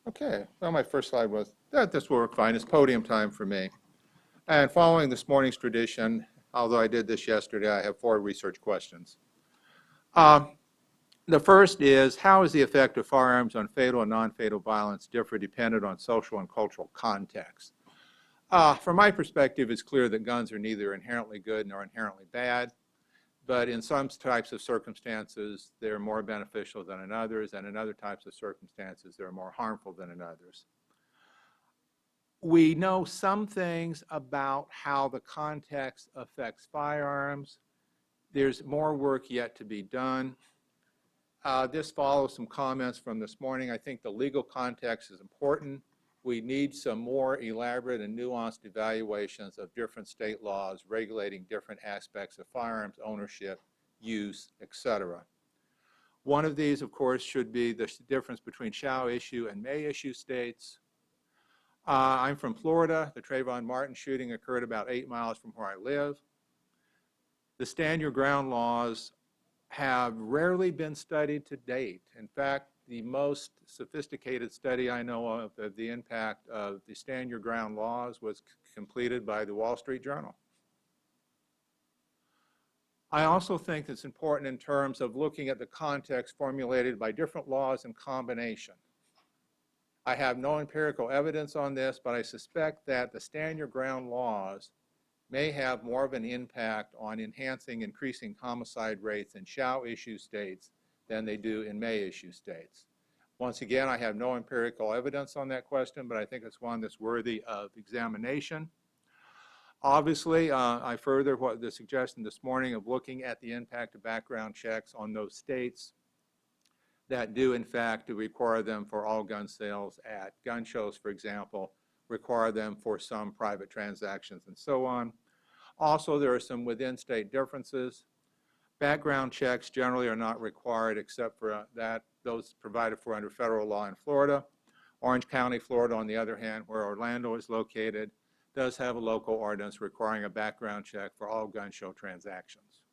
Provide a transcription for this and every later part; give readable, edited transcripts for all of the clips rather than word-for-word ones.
Okay, well, my first slide was that this will work fine. It's podium time for me. And following this morning's tradition, although I did this yesterday, I have 4 research questions. The first is, how is the effect of firearms on fatal and non-fatal violence differ dependent on social and cultural context? From my perspective, it's clear that guns are neither inherently good nor inherently bad. But in some types of circumstances, they're more beneficial than in others, and in other types of circumstances, they're more harmful than in others. We know some things about how the context affects firearms. There's more work yet to be done. This follows some comments from this morning. I think the legal context is important. We need some more elaborate and nuanced evaluations of different state laws regulating different aspects of firearms ownership, use, etc. One of these, of course, should be the difference between shall issue and may issue states. I'm from Florida. The Trayvon Martin shooting occurred about 8 miles from where I live. The stand your ground laws have rarely been studied to date. In fact, the most sophisticated study I know of the impact of the stand your ground laws was completed by the Wall Street Journal. I also think it's important in terms of looking at the context formulated by different laws in combination. I have no empirical evidence on this, but I suspect that the stand your ground laws may have more of an impact on increasing homicide rates in shall issue states than they do in may issue states. Once again, I have no empirical evidence on that question, but I think it's one that's worthy of examination. Obviously, I further the suggestion this morning of looking at the impact of background checks on those states that do, in fact, require them for all gun sales at gun shows, for example, require them for some private transactions and so on. Also, there are some within-state differences. Background checks generally are not required except for those provided for under federal law in Florida. Orange County, Florida, on the other hand, where Orlando is located, does have a local ordinance requiring a background check for all gun show transactions.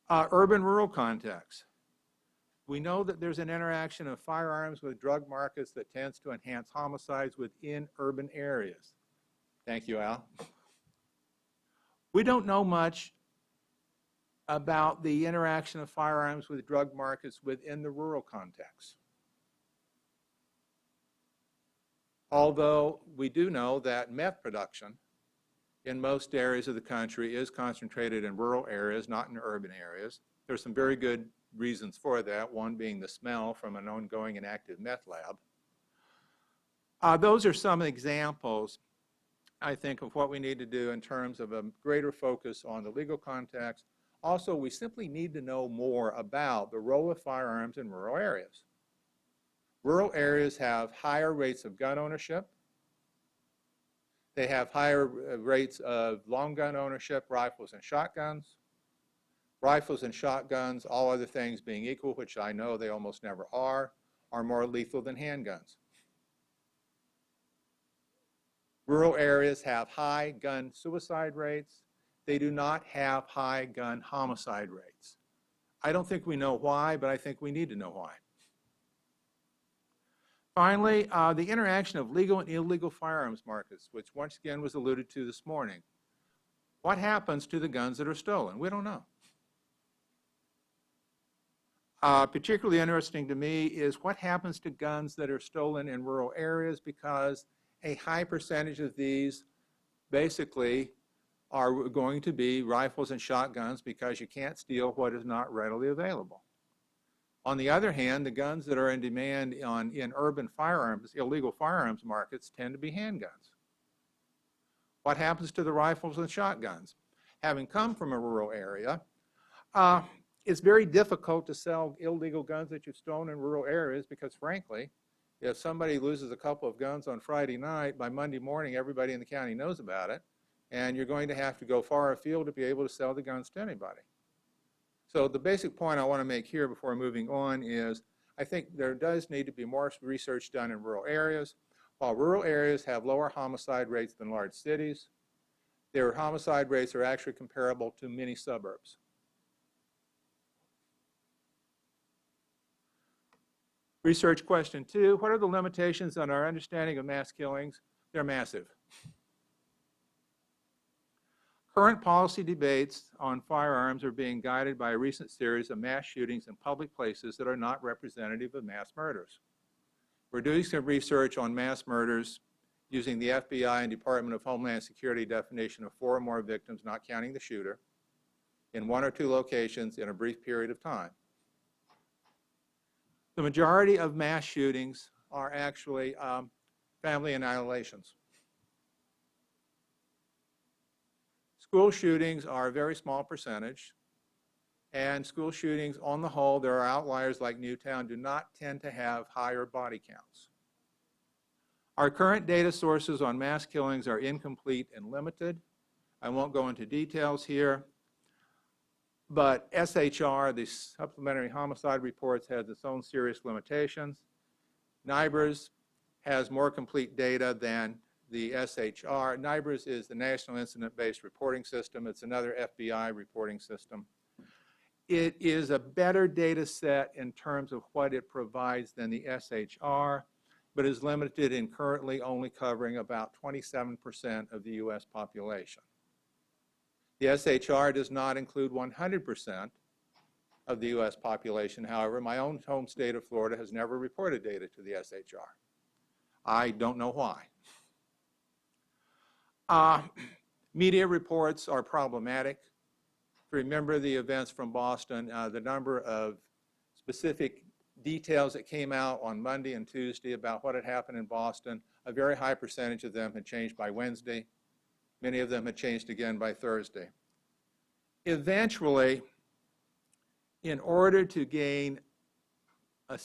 Urban-rural context. We know that there's an interaction of firearms with drug markets that tends to enhance homicides within urban areas. Thank you, Al. We don't know much about the interaction of firearms with drug markets within the rural context. Although we do know that meth production in most areas of the country is concentrated in rural areas, not in urban areas. There's some very good reasons for that, one being the smell from an ongoing and active meth lab. Those are some examples, I think, of what we need to do in terms of a greater focus on the legal context. Also, we simply need to know more about the role of firearms in rural areas. Rural areas have higher rates of gun ownership. They have higher rates of long gun ownership, rifles and shotguns. Rifles and shotguns, all other things being equal, which I know they almost never are more lethal than handguns. Rural areas have high gun suicide rates. They do not have high gun homicide rates. I don't think we know why, but I think we need to know why. Finally, the interaction of legal and illegal firearms markets, which once again was alluded to this morning. What happens to the guns that are stolen? We don't know. Particularly interesting to me is what happens to guns that are stolen in rural areas, because a high percentage of these basically are going to be rifles and shotguns, because you can't steal what is not readily available. On the other hand, the guns that are in demand in urban firearms, illegal firearms markets, tend to be handguns. What happens to the rifles and shotguns? Having come from a rural area, it's very difficult to sell illegal guns that you've stolen in rural areas, because frankly, if somebody loses a couple of guns on Friday night, by Monday morning everybody in the county knows about it, and you're going to have to go far afield to be able to sell the guns to anybody. So the basic point I want to make here before moving on is I think there does need to be more research done in rural areas. While rural areas have lower homicide rates than large cities, their homicide rates are actually comparable to many suburbs. Research question 2, what are the limitations on our understanding of mass killings? They're massive. Current policy debates on firearms are being guided by a recent series of mass shootings in public places that are not representative of mass murders. We're doing some research on mass murders using the FBI and Department of Homeland Security definition of 4 or more victims, not counting the shooter, in 1 or 2 locations in a brief period of time. The majority of mass shootings are actually family annihilations. School shootings are a very small percentage, and school shootings on the whole, there are outliers like Newtown, do not tend to have higher body counts. Our current data sources on mass killings are incomplete and limited. I won't go into details here, but SHR, the Supplementary Homicide Reports, has its own serious limitations. NIBRS has more complete data than the SHR. NIBRS is the National Incident-Based Reporting System. It's another FBI reporting system. It is a better data set in terms of what it provides than the SHR, but is limited in currently only covering about 27% of the U.S. population. The SHR does not include 100% of the U.S. population. However, my own home state of Florida has never reported data to the SHR. I don't know why. Media reports are problematic. Remember the events from Boston, the number of specific details that came out on Monday and Tuesday about what had happened in Boston, a very high percentage of them had changed by Wednesday. Many of them had changed again by Thursday. Eventually, in order to gain a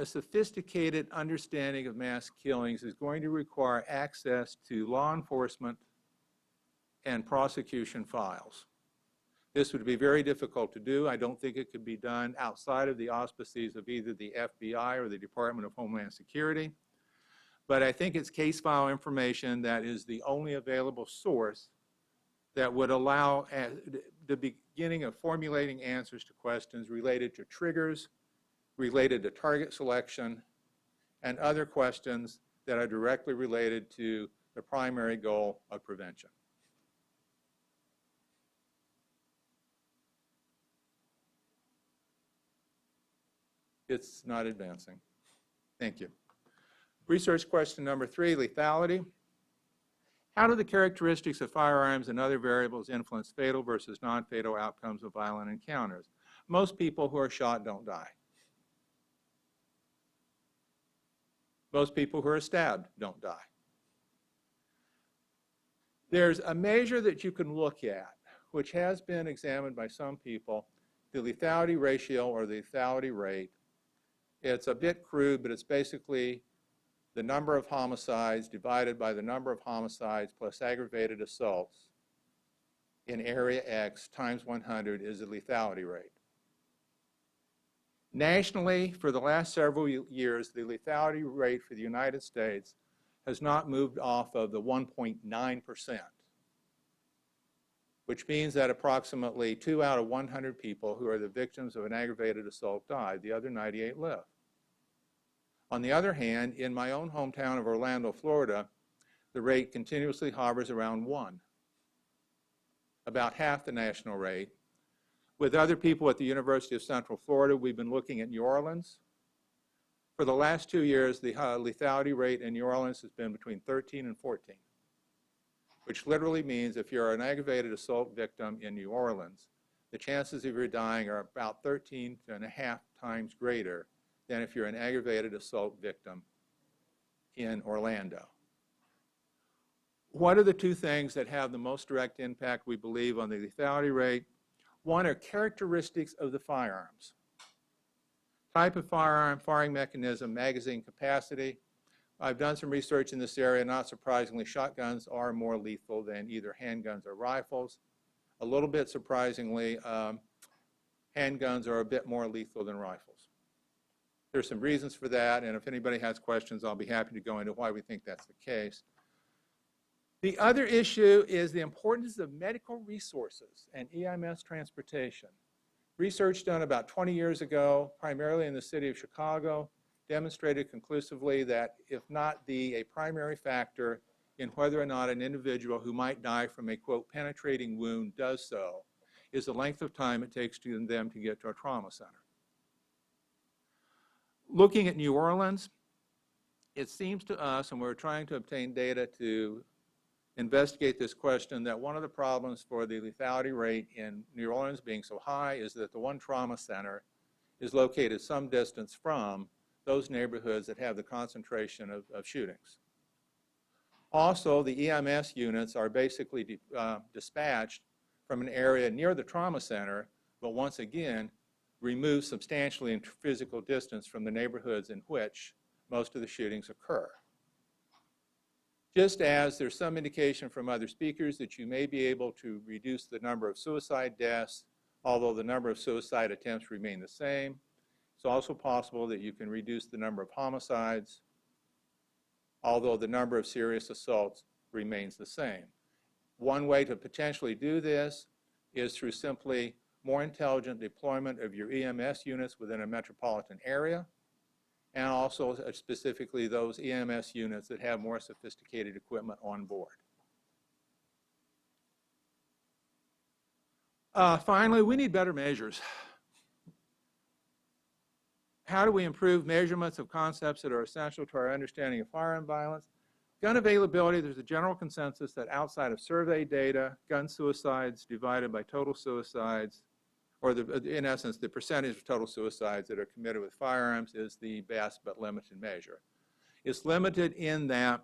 sophisticated understanding of mass killings is going to require access to law enforcement and prosecution files. This would be very difficult to do. I don't think it could be done outside of the auspices of either the FBI or the Department of Homeland Security. But I think it's case file information that is the only available source that would allow the beginning of formulating answers to questions related to triggers, related to target selection, and other questions that are directly related to the primary goal of prevention. It's not advancing. Thank you. Research question number 3, lethality. How do the characteristics of firearms and other variables influence fatal versus non-fatal outcomes of violent encounters? Most people who are shot don't die. Most people who are stabbed don't die. There's a measure that you can look at, which has been examined by some people, the lethality ratio or the lethality rate. It's a bit crude, but it's basically the number of homicides divided by the number of homicides plus aggravated assaults in area X times 100 is the lethality rate. Nationally, for the last several years, the lethality rate for the United States has not moved off of the 1.9%, which means that approximately 2 out of 100 people who are the victims of an aggravated assault died. The other 98 live. On the other hand, in my own hometown of Orlando, Florida, the rate continuously hovers around 1, about half the national rate. With other people at the University of Central Florida, we've been looking at New Orleans. For the last 2 years, the lethality rate in New Orleans has been between 13 and 14, which literally means if you're an aggravated assault victim in New Orleans, the chances of your dying are about 13.5 times greater than if you're an aggravated assault victim in Orlando. What are the 2 things that have the most direct impact, we believe, on the lethality rate? One are characteristics of the firearms. Type of firearm, firing mechanism, magazine capacity. I've done some research in this area. Not surprisingly, shotguns are more lethal than either handguns or rifles. A little bit surprisingly, handguns are a bit more lethal than rifles. There's some reasons for that, and if anybody has questions, I'll be happy to go into why we think that's the case. The other issue is the importance of medical resources and EMS transportation. Research done about 20 years ago, primarily in the city of Chicago, demonstrated conclusively that if not a primary factor in whether or not an individual who might die from a, quote, penetrating wound does so, is the length of time it takes to them to get to a trauma center. Looking at New Orleans, it seems to us, and we're trying to obtain data to investigate this question, that one of the problems for the lethality rate in New Orleans being so high is that the one trauma center is located some distance from those neighborhoods that have the concentration of shootings. Also, the EMS units are basically dispatched from an area near the trauma center, but once again, removed substantially in physical distance from the neighborhoods in which most of the shootings occur. Just as there's some indication from other speakers that you may be able to reduce the number of suicide deaths, although the number of suicide attempts remain the same, it's also possible that you can reduce the number of homicides, although the number of serious assaults remains the same. One way to potentially do this is through simply more intelligent deployment of your EMS units within a metropolitan area, and also specifically those EMS units that have more sophisticated equipment on board. Finally, we need better measures. How do we improve measurements of concepts that are essential to our understanding of firearm violence? Gun availability, there's a general consensus that outside of survey data, gun suicides divided by total suicides, or in essence, the percentage of total suicides that are committed with firearms is the best but limited measure. It's limited in that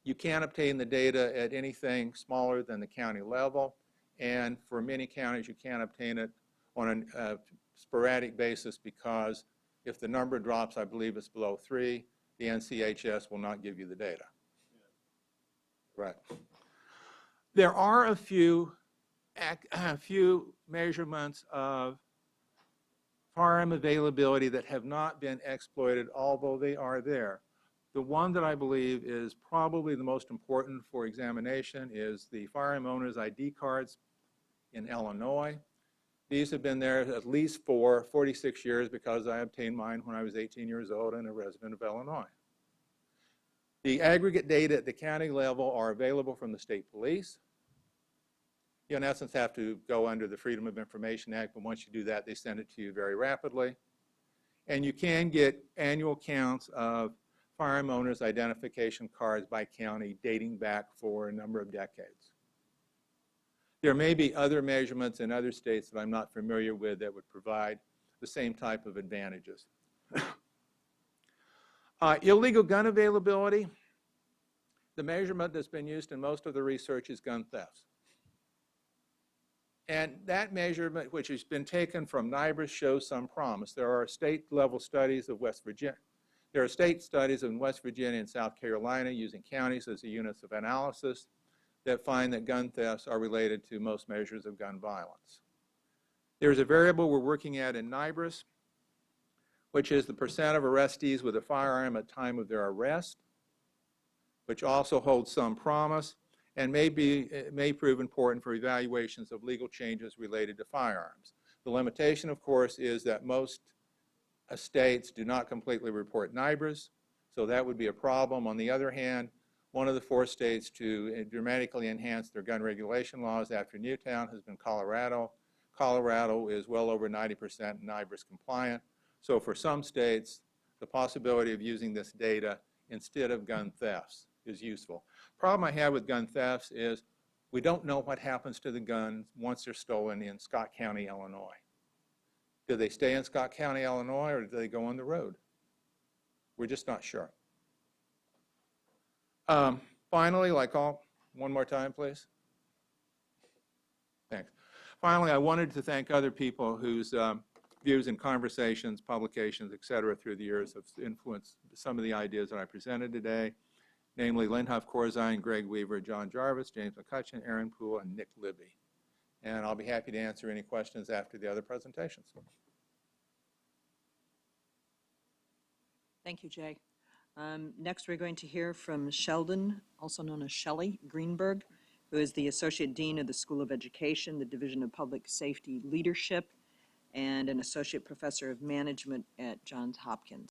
you can't obtain the data at anything smaller than the county level, and for many counties you can't obtain it on a sporadic basis because if the number drops, I believe it's below 3, the NCHS will not give you the data. Right. There are a few measurements of firearm availability that have not been exploited, although they are there. The one that I believe is probably the most important for examination is the firearm owners' ID cards in Illinois. These have been there at least for 46 years because I obtained mine when I was 18 years old and a resident of Illinois. The aggregate data at the county level are available from the state police. You, in essence, have to go under the Freedom of Information Act, but once you do that, they send it to you very rapidly. And you can get annual counts of firearm owners' identification cards by county dating back for a number of decades. There may be other measurements in other states that I'm not familiar with that would provide the same type of advantages. Illegal gun availability. The measurement that's been used in most of the research is gun thefts. And that measurement, which has been taken from NIBRS, shows some promise. There are state-level studies of West Virginia. There are state studies in West Virginia and South Carolina using counties as the units of analysis that find that gun thefts are related to most measures of gun violence. There's a variable we're working at in NIBRS, which is the percent of arrestees with a firearm at time of their arrest, which also holds some promise and may prove important for evaluations of legal changes related to firearms. The limitation, of course, is that most states do not completely report NIBRS, so that would be a problem. On the other hand, one of the 4 states to dramatically enhance their gun regulation laws after Newtown has been Colorado. Colorado is well over 90% NIBRS compliant. So for some states, the possibility of using this data instead of gun thefts is useful. Problem I have with gun thefts is we don't know what happens to the guns once they're stolen in Scott County, Illinois. Do they stay in Scott County, Illinois, or do they go on the road? We're just not sure. Finally, one more time, please. Thanks. Finally, I wanted to thank other people whose views and conversations, publications, et cetera, through the years have influenced some of the ideas that I presented today, namely Lynn Huff Corzine, Greg Weaver, John Jarvis, James McCutcheon, Aaron Poole, and Nick Libby. And I'll be happy to answer any questions after the other presentations. Thank you, Jay. Next, we're going to hear from Sheldon, also known as Shelley Greenberg, who is the Associate Dean of the School of Education, the Division of Public Safety Leadership, and an associate professor of management at Johns Hopkins.